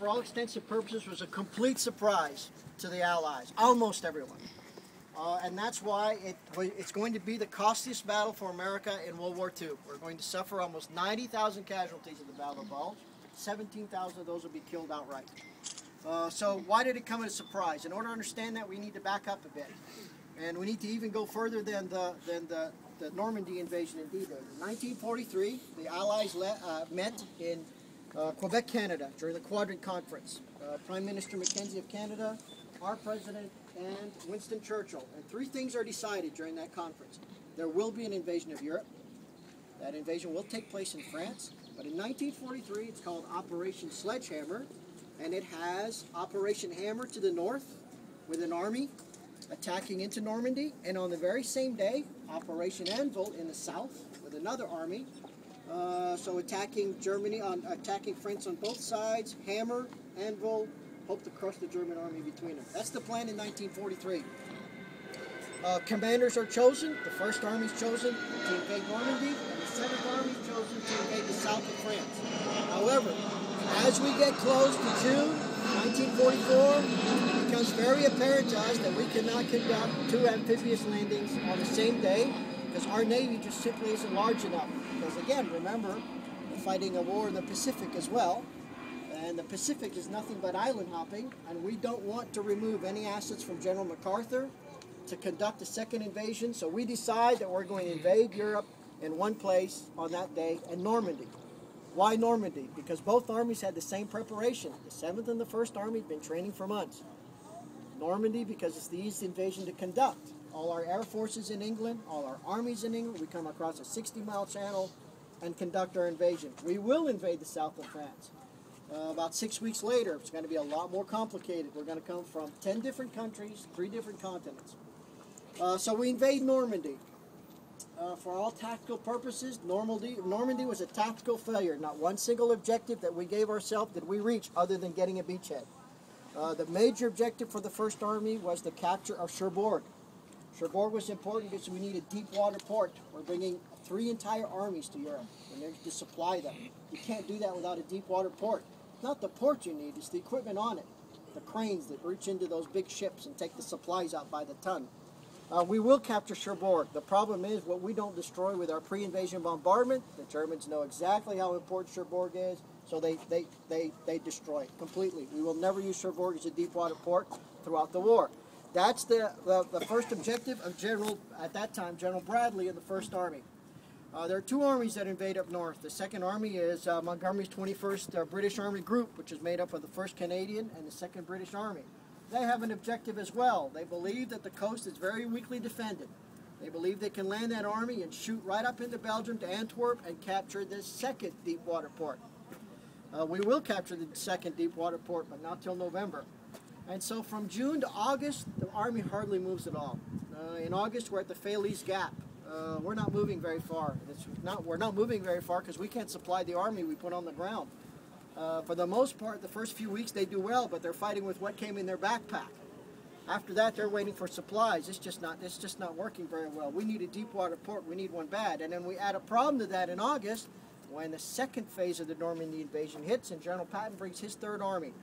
for all intents and purposes, was a complete surprise to the Allies, almost everyone. And that's why it's going to be the costliest battle for America in World War II. We're going to suffer almost 90,000 casualties in the Battle of Bulge. 17,000 of those will be killed outright. So why did it come as a surprise? In order to understand that, we need to back up a bit. And we need to even go further than the Normandy invasion in D-Day. In 1943, the Allies met in Quebec, Canada, during the Quadrant Conference. Prime Minister Mackenzie of Canada, our President, and Winston Churchill. And three things are decided during that conference. There will be an invasion of Europe. That invasion will take place in France. But in 1943, it's called Operation Sledgehammer. And it has Operation Hammer to the north with an army attacking into Normandy. And on the very same day, Operation Anvil in the south with another army. So attacking Germany, attacking France on both sides. Hammer, Anvil, hope to crush the German army between them. That's the plan in 1943. Commanders are chosen. The 1st Army is chosen to invade Normandy, and the 7th Army is chosen to invade the south of France. However, as we get close to June 1944, it becomes very apparent to us that we cannot conduct 2 amphibious landings on the same day because our Navy just simply isn't large enough. Because again, remember, we're fighting a war in the Pacific as well. And the Pacific is nothing but island hopping, and we don't want to remove any assets from General MacArthur to conduct a second invasion, so we decide that we're going to invade Europe in one place on that day, in Normandy. Why Normandy? Because both armies had the same preparation. The 7th and the 1st Army had been training for months. Normandy, because it's the easiest invasion to conduct. All our air forces in England, all our armies in England, we come across a 60-mile channel and conduct our invasion. We will invade the south of France. About 6 weeks later, it's going to be a lot more complicated. We're going to come from 10 different countries, 3 different continents. So we invade Normandy. For all tactical purposes, Normandy was a tactical failure. Not one single objective that we gave ourselves did we reach other than getting a beachhead. The major objective for the 1st Army was the capture of Cherbourg. Cherbourg was important because we need a deep water port. We're bringing 3 entire armies to Europe. We need to supply them. You can't do that without a deep water port. It's not the port you need, it's the equipment on it. The cranes that reach into those big ships and take the supplies out by the ton. We will capture Cherbourg. The problem is what we don't destroy with our pre-invasion bombardment. The Germans know exactly how important Cherbourg is, so they destroy it completely. We will never use Cherbourg as a deep water port throughout the war. That's the first objective of at that time, General Bradley in the 1st Army. There are 2 armies that invade up north. The 2nd Army is Montgomery's 21st British Army Group, which is made up of the 1st Canadian and the 2nd British Army. They have an objective as well. They believe that the coast is very weakly defended. They believe they can land that army and shoot right up into Belgium to Antwerp and capture the 2nd deep water port. We will capture the 2nd deep water port, but not till November. And so from June to August, the army hardly moves at all. In August, we're at the Falaise Gap. We're not moving very far. We're not moving very far because we can't supply the army we put on the ground. For the most part, the first few weeks they do well, but they're fighting with what came in their backpack. After that, they're waiting for supplies. It's just not working very well. We need a deep water port. We need one bad. And then we add a problem to that in August when the 2nd phase of the Normandy invasion hits and General Patton brings his 3rd Army.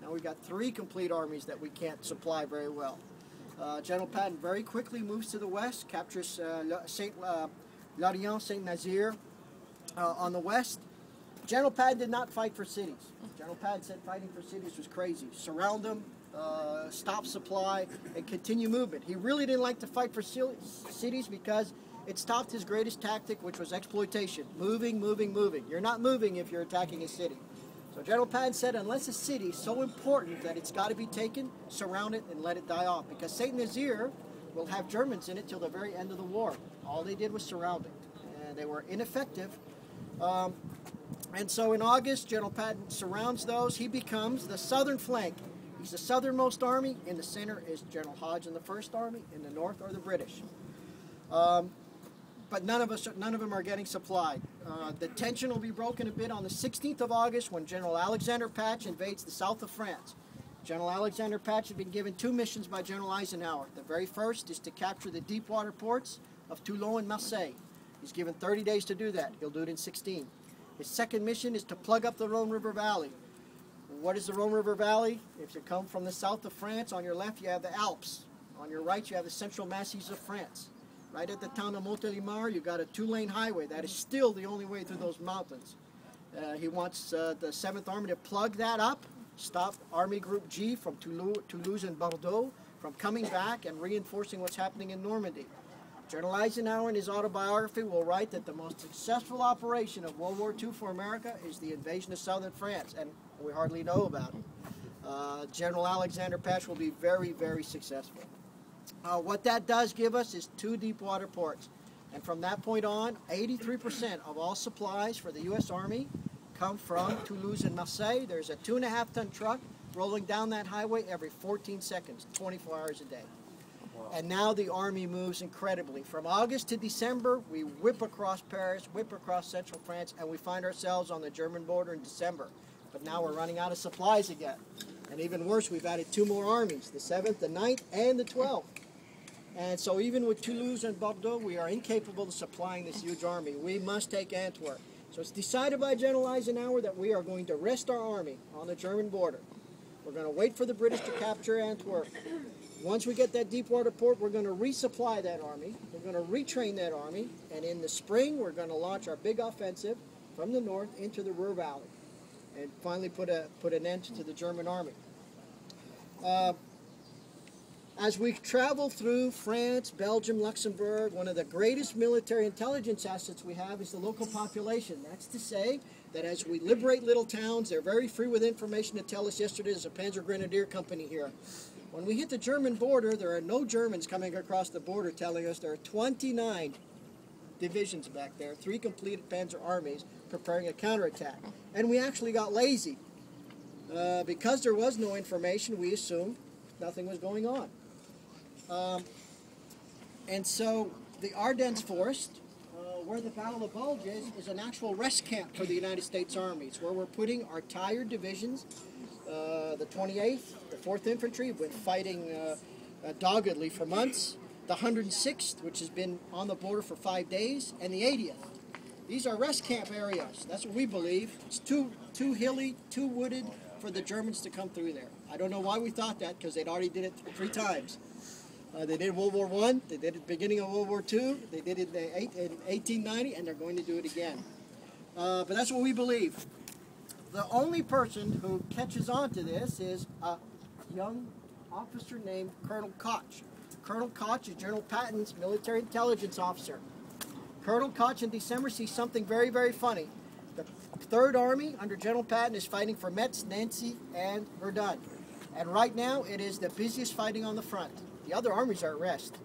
Now we've got 3 complete armies that we can't supply very well. General Patton very quickly moves to the west, captures Lorient, Saint-Nazaire on the west. General Patton did not fight for cities. General Patton said fighting for cities was crazy. Surround them, stop supply, and continue movement. He really didn't like to fight for cities because it stopped his greatest tactic, which was exploitation. Moving, moving, moving. You're not moving if you're attacking a city. So General Patton said, unless a city is so important that it's got to be taken, surround it and let it die off. Because Saint-Nazaire will have Germans in it till the very end of the war. All they did was surround it. And they were ineffective. And so in August, General Patton surrounds those. He becomes the southern flank. He's the southernmost army. In the center is General Hodge in the 1st Army. In the north are the British. But none of them are getting supplied. The tension will be broken a bit on the 16th of August when General Alexander Patch invades the south of France. General Alexander Patch had been given 2 missions by General Eisenhower. The very first is to capture the deep water ports of Toulon and Marseille. He's given 30 days to do that. He'll do it in 16. His 2nd mission is to plug up the Rhone River Valley. What is the Rhone River Valley? If you come from the south of France, on your left you have the Alps. On your right you have the Central Massifs of France. Right at the town of Montélimar, you've got a 2-lane highway. That is still the only way through those mountains. He wants the 7th Army to plug that up, stop Army Group G from Toulouse and Bordeaux from coming back and reinforcing what's happening in Normandy. General Eisenhower in his autobiography will write that the most successful operation of World War II for America is the invasion of southern France, and we hardly know about it. General Alexander Patch will be very, very successful. What that does give us is 2 deep water ports, and from that point on, 83% of all supplies for the U.S. Army come from Toulouse and Marseille. There's a 2.5-ton truck rolling down that highway every 14 seconds, 24 hours a day. And now the Army moves incredibly. From August to December, we whip across Paris, whip across central France, and we find ourselves on the German border in December. But now we're running out of supplies again. And even worse, we've added 2 more armies, the 7th, the 9th, and the 12th. And so even with Toulouse and Bordeaux, we are incapable of supplying this huge army. We must take Antwerp. So it's decided by General Eisenhower that we are going to rest our army on the German border. We're going to wait for the British to capture Antwerp. Once we get that deep water port, we're going to resupply that army. We're going to retrain that army. And in the spring, we're going to launch our big offensive from the north into the Ruhr Valley and finally put an end to the German army. As we travel through France, Belgium, Luxembourg, one of the greatest military intelligence assets we have is the local population. That's to say that as we liberate little towns, they're very free with information to tell us. Yesterday there's a Panzer Grenadier company here. When we hit the German border, there are no Germans coming across the border telling us there are 29 divisions back there, 3 completed Panzer armies preparing a counterattack. And we actually got lazy. Because there was no information, we assumed nothing was going on. And so the Ardennes Forest, where the Battle of Bulge is an actual rest camp for the United States Armies, where we're putting our tired divisions. The 28th, the 4th Infantry, have been fighting doggedly for months. The 106th, which has been on the border for 5 days, and the 80th. These are rest camp areas. That's what we believe. It's too hilly, too wooded for the Germans to come through there. I don't know why we thought that, because they'd already did it 3 times. They did World War I, they did it at the beginning of World War II, they did it in 1890, and they're going to do it again. But that's what we believe. The only person who catches on to this is a young officer named Colonel Koch. Colonel Koch is General Patton's military intelligence officer. Colonel Koch in December sees something very, very funny. The 3rd Army under General Patton is fighting for Metz, Nancy, and Verdun. And right now it is the busiest fighting on the front. The other armies are at rest.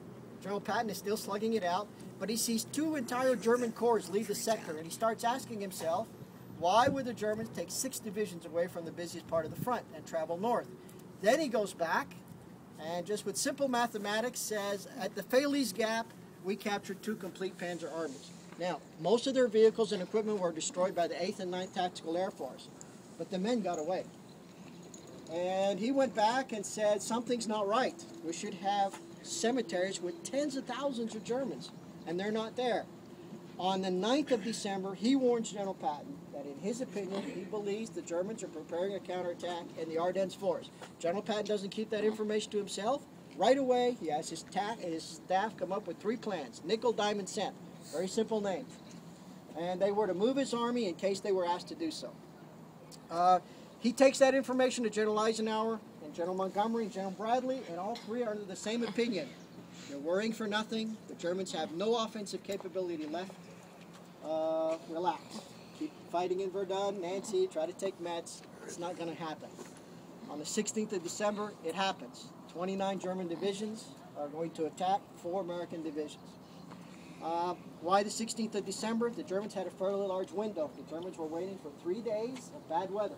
General Patton is still slugging it out, but he sees 2 entire German corps leave the sector, and he starts asking himself, why would the Germans take 6 divisions away from the busiest part of the front and travel north? Then he goes back and just with simple mathematics says, at the Falaise Gap, we captured 2 complete Panzer armies. Now, most of their vehicles and equipment were destroyed by the 8th and 9th Tactical Air Force, but the men got away. And he went back and said, something's not right. We should have cemeteries with tens of thousands of Germans, and they're not there. On the 9th of December, he warns General Patton that in his opinion, he believes the Germans are preparing a counterattack in the Ardennes Forest. General Patton doesn't keep that information to himself. Right away, he has his staff come up with 3 plans. Nickel, Diamond, Cent. Very simple names. And they were to move his army in case they were asked to do so. He takes that information to General Eisenhower and General Montgomery and General Bradley, and all 3 are under the same opinion. They're worrying for nothing. The Germans have no offensive capability left. Relax. Keep fighting in Verdun, Nancy, try to take Metz. It's not going to happen. On the 16th of December, it happens. 29 German divisions are going to attack 4 American divisions. Why the 16th of December? The Germans had a fairly large window. The Germans were waiting for 3 days of bad weather.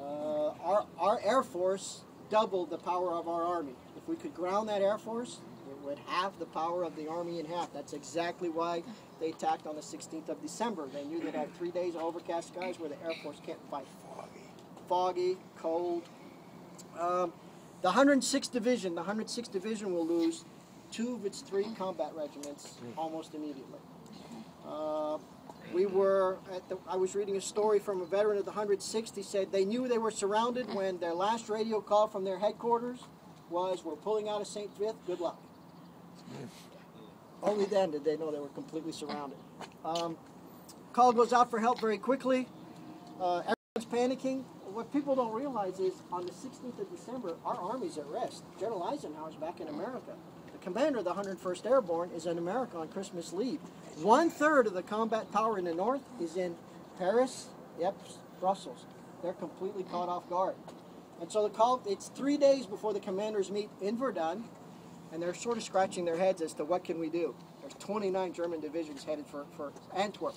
Our Air Force doubled the power of our Army. If we could ground that Air Force, it would have the power of the Army in half. That's exactly why they attacked on the 16th of December. They knew they'd have 3 days of overcast skies where the Air Force can't fight. Foggy, cold. The 106th Division will lose 2 of its 3 combat regiments almost immediately. We were I was reading a story from a veteran of the 106th. He said they knew they were surrounded when their last radio call from their headquarters was, "We're pulling out of St. Vith, good luck." Only then did they know they were completely surrounded. Call goes out for help very quickly. Everyone's panicking. What people don't realize is on the 16th of December, our Army's at rest. General Eisenhower's back in America. The commander of the 101st Airborne is in America on Christmas leave. 1/3 of the combat power in the north is in Paris, Brussels. They're completely caught off guard. And so it's 3 days before the commanders meet in Verdun, and they're sort of scratching their heads as to what can we do. There's 29 German divisions headed for Antwerp.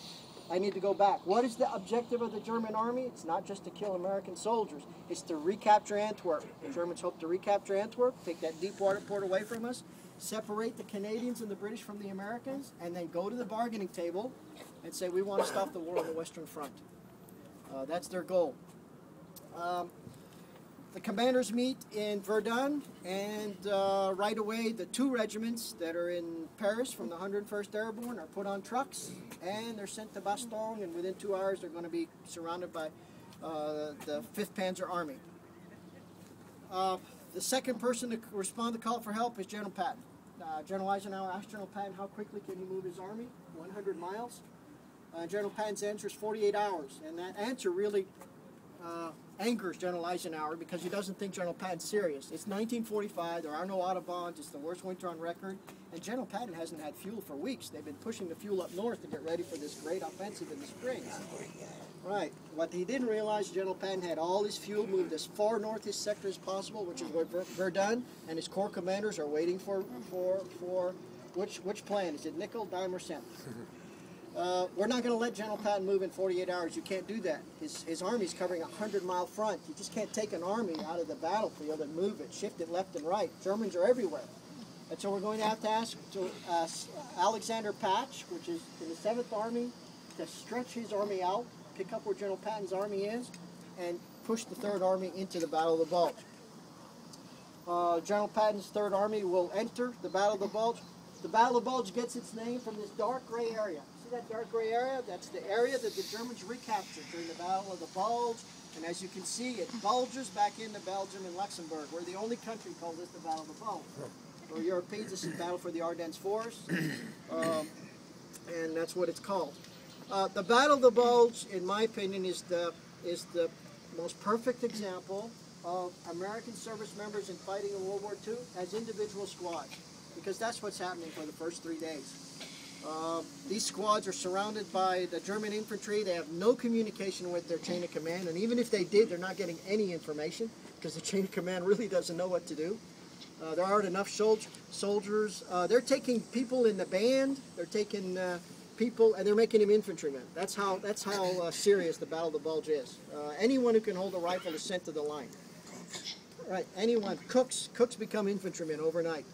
I need to go back. What is the objective of the German army? It's not just to kill American soldiers. It's to recapture Antwerp. The Germans hope to recapture Antwerp, take that deep water port away from us, separate the Canadians and the British from the Americans, and then go to the bargaining table and say, we want to stop the war on the Western Front. That's their goal. The commanders meet in Verdun, and right away the 2 regiments that are in Paris from the 101st Airborne are put on trucks, and they're sent to Bastogne, and within 2 hours they're going to be surrounded by the 5th Panzer Army. The second person to respond to the call for help is General Patton. General Eisenhower asked General Patton how quickly can he move his army, 100 miles. General Patton's answer is 48 hours, and that answer really angers General Eisenhower because he doesn't think General Patton's serious. It's 1945, there are no Autobahns, it's the worst winter on record, and General Patton hasn't had fuel for weeks. They've been pushing the fuel up north to get ready for this great offensive in the spring. Right. What he didn't realize, General Patton had all his fuel moved as far north his sector as possible, which is where Verdun, and his corps commanders are waiting for which plan? Is it nickel, dime, or cent? We're not going to let General Patton move in 48 hours. You can't do that. His army's covering a 100-mile front. You just can't take an army out of the battlefield and move it, shift it left and right. Germans are everywhere. And so we're going to have to ask Alexander Patch, which is in the 7th Army, to stretch his army out, pick up where General Patton's army is, and push the 3rd Army into the Battle of the Bulge. General Patton's 3rd Army will enter the Battle of the Bulge. The Battle of the Bulge gets its name from this dark gray area. That dark gray area, that's the area that the Germans recaptured during the Battle of the Bulge, and as you can see, it bulges back into Belgium and Luxembourg. We're the only country called this the Battle of the Bulge. For Europeans, this is Battle for the Ardennes Forest, and that's what it's called. The Battle of the Bulge, in my opinion, is the most perfect example of American service members in fighting in World War II as individual squads, because that's what's happening for the first 3 days. These squads are surrounded by the German infantry. They have no communication with their chain of command, and even if they did, they're not getting any information because the chain of command really doesn't know what to do. There aren't enough soldiers. They're taking people in the band. They're taking people, and they're making them infantrymen. That's how serious the Battle of the Bulge is. Anyone who can hold a rifle is sent to the line. Right? Anyone. Cooks become infantrymen overnight.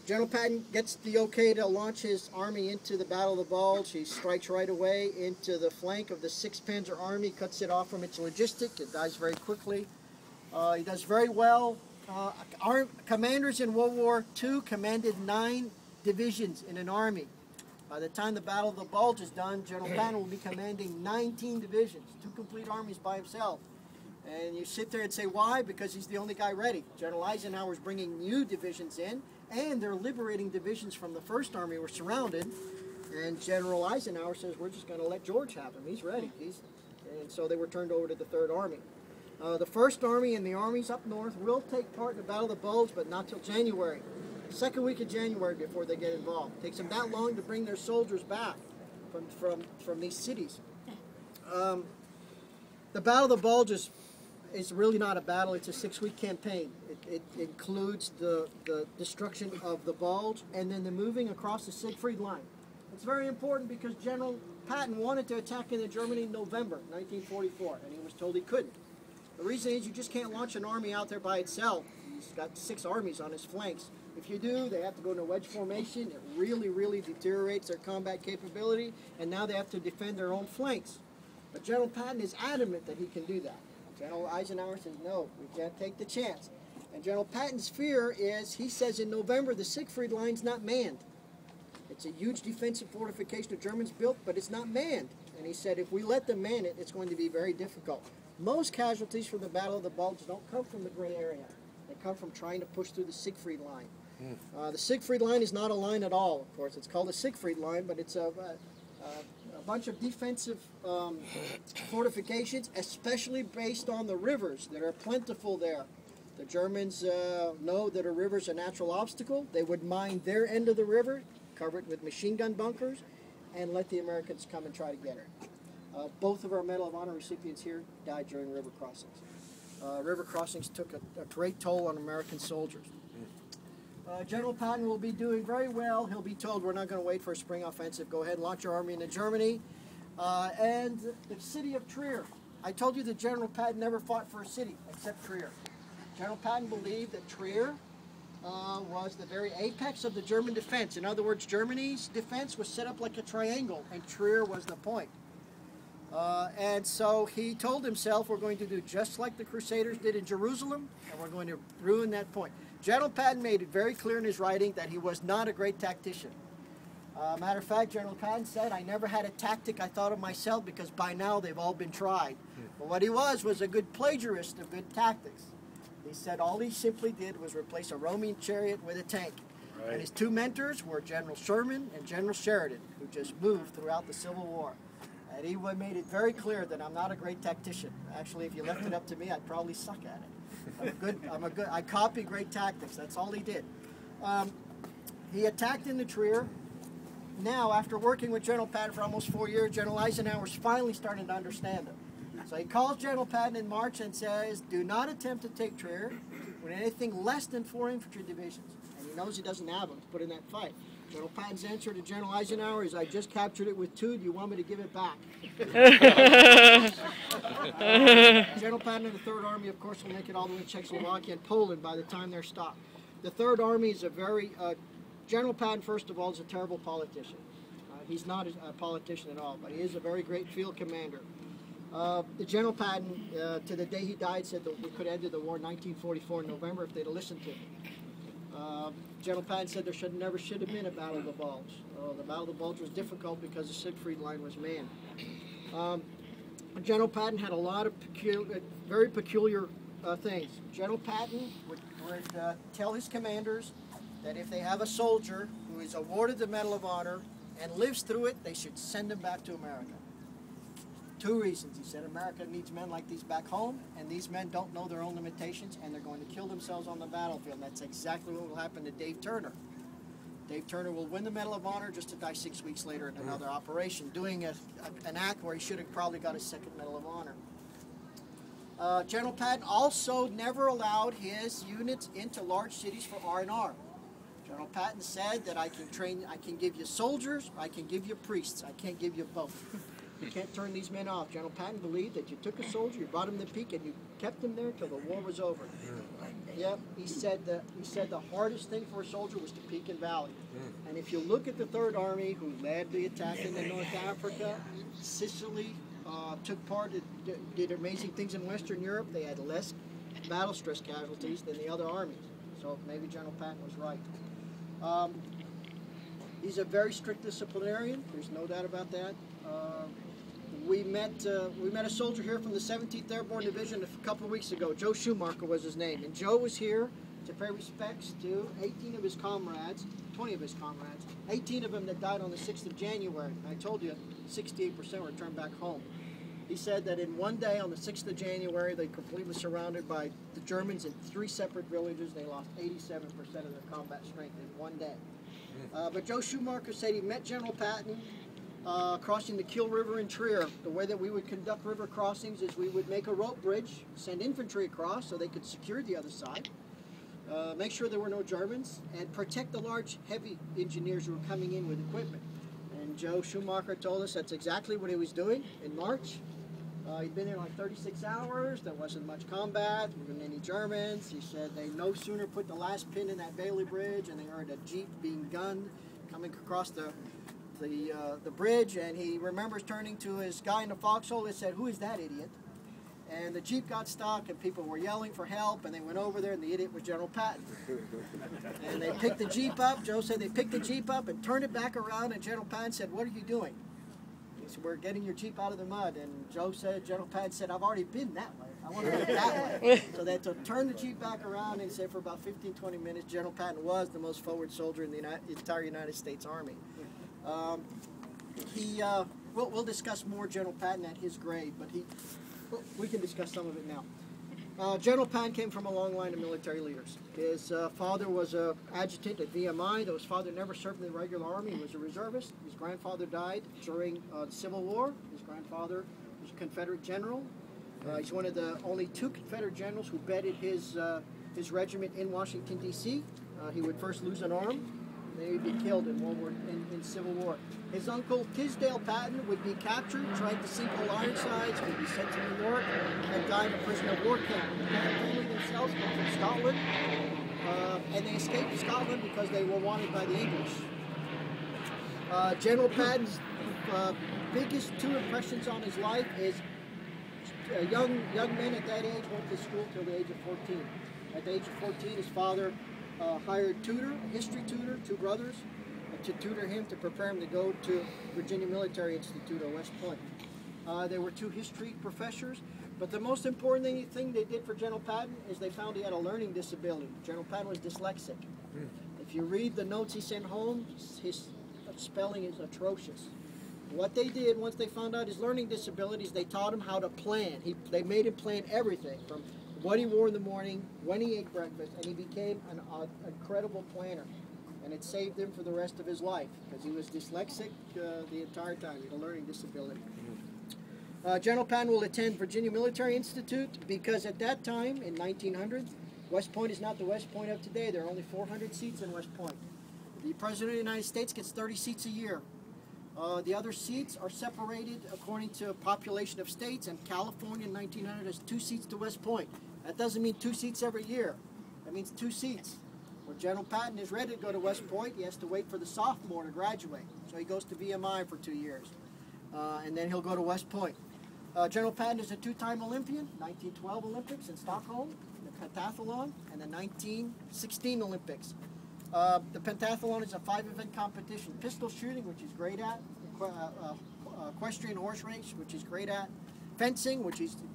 General Patton gets the okay to launch his army into the Battle of the Bulge. He strikes right away into the flank of the 6th Panzer Army, cuts it off from its logistic. It dies very quickly. He does very well. Our commanders in World War II commanded 9 divisions in an army. By the time the Battle of the Bulge is done, General Patton will be commanding 19 divisions, 2 complete armies by himself. And you sit there and say, why? Because he's the only guy ready. General Eisenhower's bringing new divisions in, and they're liberating divisions from the 1st Army who were surrounded. And General Eisenhower says, we're just going to let George have him. He's ready. And so they were turned over to the 3rd Army. The 1st Army and the armies up north will take part in the Battle of the Bulge, but not till January. 2nd week of January before they get involved. It takes them that long to bring their soldiers back from these cities. The Battle of the Bulge is really not a battle. It's a 6-week campaign. It includes the destruction of the Bulge and then the moving across the Siegfried Line. It's very important because General Patton wanted to attack into Germany in November 1944, and he was told he couldn't. The reason is you just can't launch an army out there by itself. He's got 6 armies on his flanks. If you do, they have to go into wedge formation. It really, really deteriorates their combat capability, and now they have to defend their own flanks. But General Patton is adamant that he can do that. General Eisenhower says, no, we can't take the chance. And General Patton's fear is, he says in November, the Siegfried Line's not manned. It's a huge defensive fortification the Germans built, but it's not manned. And he said, if we let them man it, it's going to be very difficult. Most casualties from the Battle of the Bulge don't come from the Gray Area. They come from trying to push through the Siegfried Line. The Siegfried Line is not a line at all, of course. It's called the Siegfried Line, but it's a bunch of defensive fortifications, especially based on the rivers that are plentiful there. The Germans know that a river is a natural obstacle. They would mine their end of the river, cover it with machine gun bunkers, and let the Americans come and try to get it. Both of our Medal of Honor recipients here died during river crossings. River crossings took a great toll on American soldiers. General Patton will be doing very well. He'll be told, we're not going to wait for a spring offensive. Go ahead and launch your army into Germany. And the city of Trier. I told you that General Patton never fought for a city except Trier. General Patton believed that Trier was the very apex of the German defense. In other words, Germany's defense was set up like a triangle, and Trier was the point. And so he told himself, we're going to do just like the Crusaders did in Jerusalem, and we're going to ruin that point. General Patton made it very clear in his writing that he was not a great tactician. Matter of fact, General Patton said, I never had a tactic I thought of myself because by now they've all been tried. But what he was a good plagiarist of good tactics. He said all he simply did was replace a Roman chariot with a tank. Right. And his two mentors were General Sherman and General Sheridan, who just moved throughout the Civil War. And he made it very clear that I'm not a great tactician. Actually, if you left it up to me, I'd probably suck at it. I copy great tactics. That's all he did. He attacked into Trier. Now, after working with General Patton for almost 4 years, General Eisenhower's finally starting to understand him. So he calls General Patton in March and says, do not attempt to take Trier with anything less than 4 infantry divisions. And he knows he doesn't have them to put in that fight. General Patton's answer to General Eisenhower is, I just captured it with 2. Do you want me to give it back? General Patton and the Third Army, of course, will make it all the way to Czechoslovakia and Poland by the time they're stopped. The Third Army is a very... General Patton, first of all, is a terrible politician. He's not a politician at all, but he is a very great field commander. The General Patton, to the day he died, said that we could have ended the war in 1944 in November if they'd have listened to him. General Patton said there never should have been a Battle of the Bulge. The Battle of the Bulge was difficult because the Siegfried Line was manned. General Patton had a lot of very peculiar things. General Patton would tell his commanders that if they have a soldier who is awarded the Medal of Honor and lives through it, they should send him back to America. 2 reasons. He said America needs men like these back home, and these men don't know their own limitations, and they're going to kill themselves on the battlefield. And that's exactly what will happen to Dave Turner. Dave Turner will win the Medal of Honor just to die 6 weeks later in another operation, doing an act where he should have probably got his 2nd Medal of Honor. General Patton also never allowed his units into large cities for R&R. General Patton said that I can give you soldiers, I can give you priests, I can't give you both. You can't turn these men off. General Patton believed that you took a soldier, you brought him to Peak, and you kept him there till the war was over. Yep, he said the hardest thing for a soldier was to peak in Valley. And if you look at the Third Army, who led the attack into North Africa, Sicily, took part, did amazing things in Western Europe, they had less battle stress casualties than the other armies. So maybe General Patton was right. He's a very strict disciplinarian. There's no doubt about that. We met a soldier here from the 17th Airborne Division a couple of weeks ago. Joe Schumacher was his name, and Joe was here to pay respects to 18 of his comrades, 20 of his comrades, 18 of them that died on the 6th of January. I told you 68% were returned back home. He said that in one day, on the 6th of January, they completely surrounded by the Germans in 3 separate villages. They lost 87% of their combat strength in one day. But Joe Schumacher said he met General Patton crossing the Kiel River in Trier. The way that we would conduct river crossings is we would make a rope bridge, send infantry across so they could secure the other side, make sure there were no Germans, and protect the large, heavy engineers who were coming in with equipment. And Joe Schumacher told us that's exactly what he was doing in March. He'd been there like 36 hours. There wasn't much combat. There weren't any Germans. He said they no sooner put the last pin in that Bailey Bridge and they heard a Jeep being gunned coming across the bridge. And he remembers turning to his guy in the foxhole and said, "Who is that idiot?" and the Jeep got stuck, and people were yelling for help, and they went over there, and the idiot was General Patton. And they picked the Jeep up. Joe said they picked the Jeep up and turned it back around, and General Patton said, "What are you doing?" He said, "We're getting your Jeep out of the mud." And Joe said, General Patton said, "I've already been that way. I want to go that way." So they had to turn the Jeep back around, and he said for about 15, 20 minutes, General Patton was the most forward soldier in the entire United States Army. We'll discuss more General Patton at his grave, but we can discuss some of it now. General Patton came from a long line of military leaders. His father was an adjutant at VMI, though his father never served in the regular army. He was a reservist. His grandfather died during the Civil War. His grandfather was a Confederate general. He's one of the only 2 Confederate generals who bedded his regiment in Washington, D.C. He would first lose an arm, then he'd be killed in Civil War. His uncle, Tisdale Patton, would be captured, tried to sink all Ironsides, would be sent to New York, and died in a prisoner of war camp. The Patton family themselves came from Scotland, and they escaped Scotland because they were wanted by the English. General Patton's biggest 2 impressions on his life is young men at that age went to school till the age of 14. At the age of 14, his father hired a history tutor, 2 brothers, to tutor him to prepare him to go to Virginia Military Institute or West Point. They were 2 history professors, but the most important thing they did for General Patton is they found he had a learning disability. General Patton was dyslexic. If you read the notes he sent home, his spelling is atrocious. What they did once they found out his learning disabilities, they taught him how to plan. They made him plan everything from what he wore in the morning, when he ate breakfast, and he became an incredible planner. And it saved him for the rest of his life because he was dyslexic the entire time. He had a learning disability. General Patton will attend Virginia Military Institute because at that time, in 1900, West Point is not the West Point of today. There are only 400 seats in West Point. The President of the United States gets 30 seats a year. The other seats are separated according to population of states, and California in 1900 has 2 seats to West Point. That doesn't mean 2 seats every year. That means 2 seats. When General Patton is ready to go to West Point, he has to wait for the sophomore to graduate. So he goes to VMI for 2 years, and then he'll go to West Point. General Patton is a 2-time Olympian, 1912 Olympics in Stockholm, the pentathlon, and the 1916 Olympics. The pentathlon is a 5-event competition. Pistol shooting, which he's great at. Equestrian horse race, which he's great at. Fencing, which he's the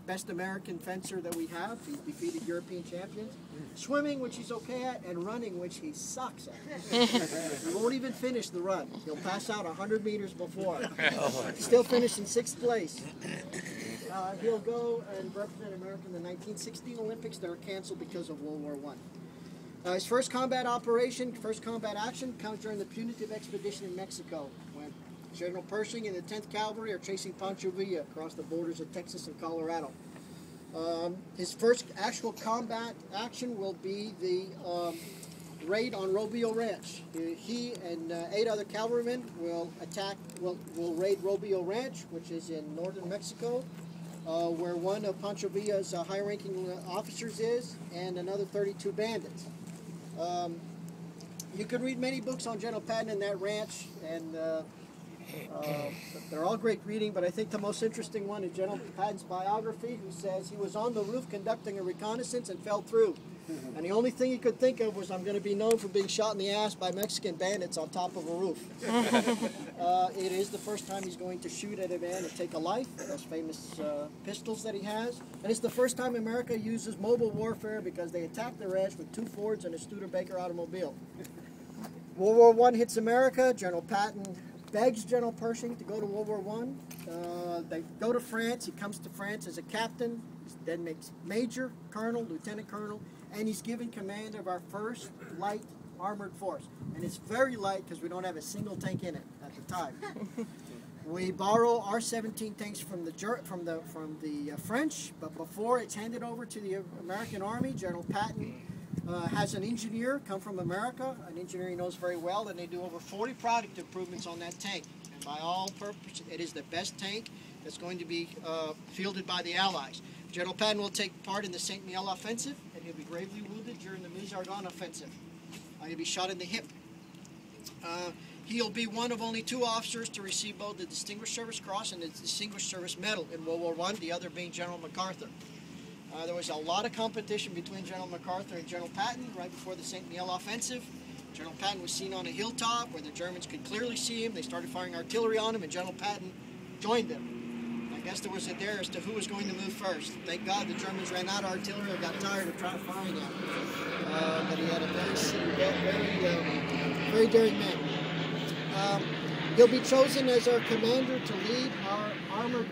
best American fencer that we have. He's defeated European champions. Swimming, which he's okay at. And running, which he sucks at. He won't even finish the run. He'll pass out 100 meters before. Still finish in 6th place. He'll go and represent America in the 1916 Olympics that are canceled because of World War I. His first combat action comes during the punitive expedition in Mexico, when General Pershing and the 10th Cavalry are chasing Pancho Villa across the borders of Texas and Colorado. His first actual combat action will be the raid on Robio Ranch. He and 8 other cavalrymen will raid Robio Ranch, which is in northern Mexico, where one of Pancho Villa's high-ranking officers is, and another 32 bandits. You could read many books on General Patton and that ranch, and they're all great reading, but I think the most interesting one is General Patton's biography, who says he was on the roof conducting a reconnaissance and fell through. And the only thing he could think of was, I'm going to be known for being shot in the ass by Mexican bandits on top of a roof. It is the first time he's going to shoot at a man and take a life, those famous pistols that he has. And it's the first time America uses mobile warfare because they attacked the ranch with 2 Fords and a Studebaker automobile. World War I hits America. General Patton begs General Pershing to go to World War I. They go to France. He comes to France as a captain, then makes major, colonel, lieutenant colonel, and he's given command of our first light armored force. And it's very light because we don't have a single tank in it at the time. We borrow our 17 tanks from the French, but before it's handed over to the American Army, General Patton has an engineer come from America, an engineer he knows very well, and they do over 40 product improvements on that tank. And by all purpose, it is the best tank that's going to be fielded by the Allies. General Patton will take part in the St. Mihiel offensive, and he'll be gravely wounded during the Meuse-Argonne offensive. He'll be shot in the hip. He'll be one of only 2 officers to receive both the Distinguished Service Cross and the Distinguished Service Medal in World War I, the other being General MacArthur. There was a lot of competition between General MacArthur and General Patton right before the St. Mihiel offensive. General Patton was seen on a hilltop where the Germans could clearly see him. They started firing artillery on him, and General Patton joined them. I guess there was a dare as to who was going to move first. Thank God the Germans ran out of artillery or got tired of trying firing at him. But he had a very daring man. He'll be chosen as our commander to lead our armored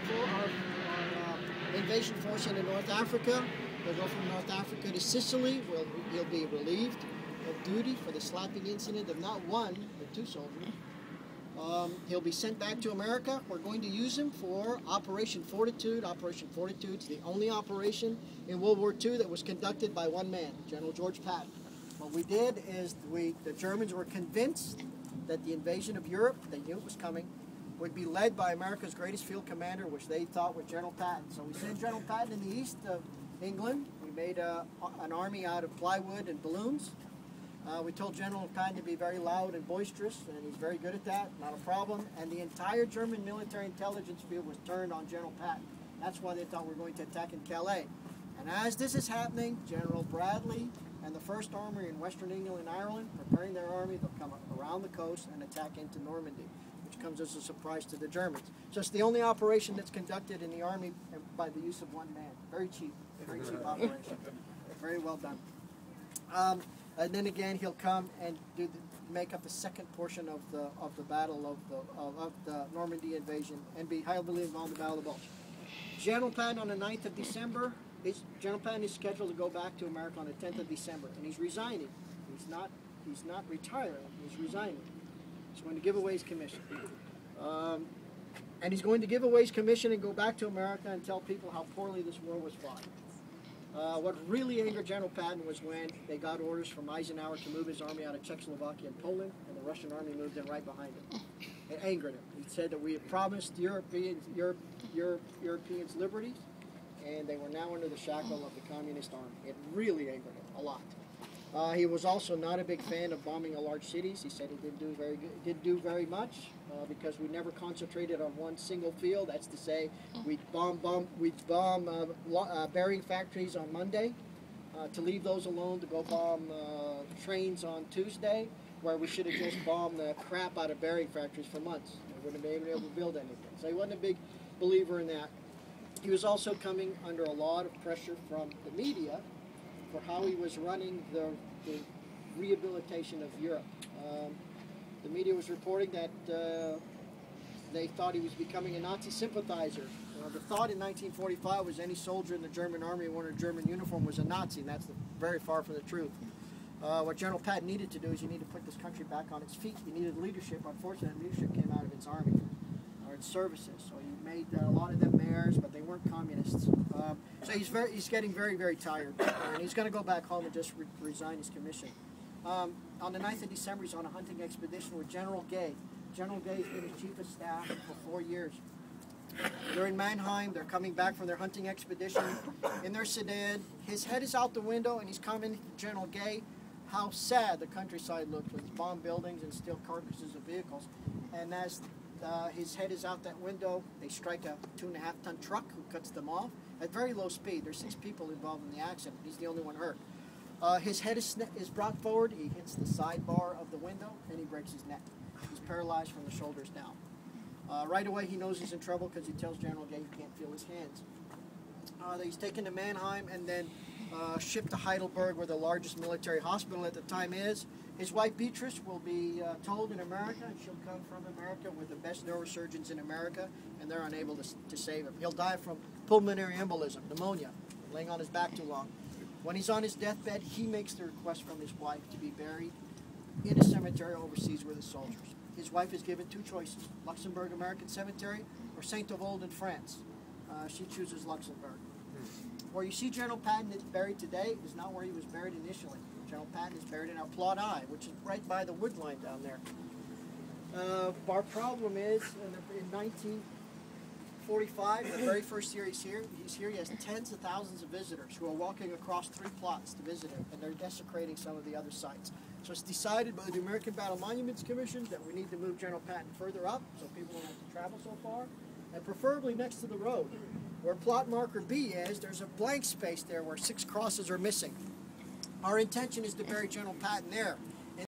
invasion force into North Africa. He'll go from North Africa to Sicily, where he'll be relieved of duty for the slapping incident of not 1, but 2 soldiers. He'll be sent back to America. We're going to use him for Operation Fortitude. Operation Fortitude is the only operation in World War II that was conducted by 1 man, General George Patton. What we did is the Germans were convinced that the invasion of Europe, they knew it was coming, would be led by America's greatest field commander, which they thought was General Patton. So we sent General Patton in the east of England. We made an army out of plywood and balloons. We told General Patton to be very loud and boisterous, and he's very good at that, not a problem. And the entire German military intelligence field was turned on General Patton. That's why they thought we were going to attack in Calais. And as this is happening, General Bradley and the 1st Army in Western England and Ireland, preparing their army, they'll come around the coast and attack into Normandy, which comes as a surprise to the Germans. So it's the only operation that's conducted in the army by the use of 1 man. Very cheap operation. Very well done. And then again, he'll come and make up the 2nd portion of the battle of the Normandy invasion and be heavily involved in the Battle of the Bulge. General Patton on the 9th of December. General Patton is scheduled to go back to America on the 10th of December, and he's resigning. He's not retiring. He's resigning. He's going to give away his commission. And he's going to give away his commission and go back to America and tell people how poorly this war was fought. What really angered General Patton was when they got orders from Eisenhower to move his army out of Czechoslovakia and Poland, and the Russian army moved in right behind him. It angered him. He said that we had promised Europeans liberties, and they were now under the shackle of the communist army. It really angered him a lot. He was also not a big fan of bombing of large cities. He said he didn't do very much because we never concentrated on one single field. That's to say, we'd bomb bearing factories on Monday, to leave those alone to go bomb trains on Tuesday, where we should have just bombed the crap out of bearing factories for months. We wouldn't have been able to build anything. So he wasn't a big believer in that. He was also coming under a lot of pressure from the media for how he was running the rehabilitation of Europe. The media was reporting that they thought he was becoming a Nazi sympathizer. The thought in 1945 was any soldier in the German army who wore a German uniform was a Nazi, and that's very far from the truth. What General Patton needed to do is he needed to put this country back on its feet. He needed leadership. Unfortunately, leadership came out of its army or its services. So he made a lot of them mayors, but they weren't communists. So he's getting very, very tired, and he's going to go back home and just resign his commission. On the 9th of December, he's on a hunting expedition with General Gay. General Gay has been his chief of staff for 4 years. They're in Mannheim. They're coming back from their hunting expedition in their sedan. His head is out the window, and he's commenting to General Gay how sad the countryside looked with bombed buildings and steel carcasses of vehicles. And as his head is out that window, they strike a 2.5-ton truck who cuts them off at very low speed. There's 6 people involved in the accident. He's the only one hurt. His head is brought forward. He hits the sidebar of the window, and he breaks his neck. He's paralyzed from the shoulders down. Right away, he knows he's in trouble because he tells General Gay he can't feel his hands. He's taken to Mannheim and then shipped to Heidelberg, where the largest military hospital at the time is. His wife Beatrice will be told in America, and she'll come from America with the best neurosurgeons in America, and they're unable to save him. He'll die from pulmonary embolism, pneumonia, laying on his back too long. When he's on his deathbed, he makes the request from his wife to be buried in a cemetery overseas with his soldiers. His wife is given 2 choices, Luxembourg American Cemetery or Saint-Avold in France. She chooses Luxembourg. Where you see General Patton is buried today is not where he was buried initially. General Patton is buried in our Plot I, which is right by the wood line down there. Our problem is, in 1945, the very first year he's here, he has tens of thousands of visitors who are walking across 3 plots to visit him, and they're desecrating some of the other sites. So it's decided by the American Battle Monuments Commission that we need to move General Patton further up so people don't have to travel so far, and preferably next to the road. Where plot marker B is, there's a blank space there where 6 crosses are missing. Our intention is to bury General Patton there.